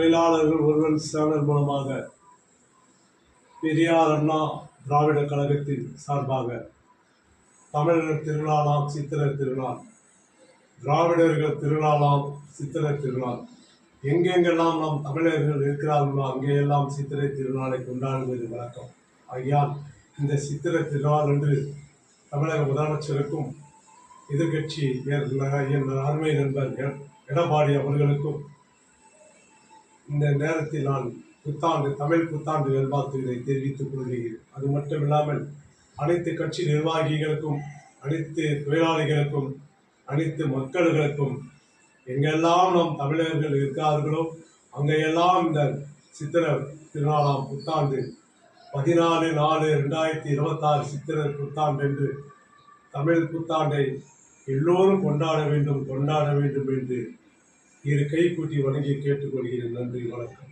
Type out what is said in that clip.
தொழிலாளர்கள் ஒருவன் சேனல் மூலமாக பெரியார் அண்ணா திராவிட கழகத்தின் சார்பாக தமிழர் திருநாளாம் சித்திரை திருநாள், திராவிடர்கள் திருநாளாம் சித்திரை திருநாள், எங்கெங்கெல்லாம் நாம் தமிழர்கள் இருக்கிறார்களோ அங்கேயெல்லாம் சித்திரை திருநாளை கொண்டாடுவது வழக்கம். ஆகையால் இந்த சித்திரை திருநாள் என்று தமிழக முதலமைச்சருக்கும் எதிர்கட்சி என் அருமை நண்பர் எடப்பாடி அவர்களுக்கும் இந்த நேரத்தில் நான் தமிழ் புத்தாண்டு நல்வாழ்த்துக்களை தெரிவித்துக் கொள்கிறேன். அது மட்டுமில்லாமல் அனைத்து கட்சி நிர்வாகிகளுக்கும், அனைத்து தொழிலாளிகளுக்கும், அனைத்து மக்களுக்கும், எங்கெல்லாம் நம் தமிழர்கள் இருக்கிறார்களோ அங்கெல்லாம் இந்த சித்திரை திருநாளாம் புத்தாண்டு 14/4/2026 சித்திரை புத்தாண்டு என்று தமிழ் புத்தாண்டை எல்லோரும் கொண்டாட வேண்டும் என்று இரு கை கூட்டி வணங்கி கேட்டுக்கொள்கிறேன். நன்றி, வணக்கம்.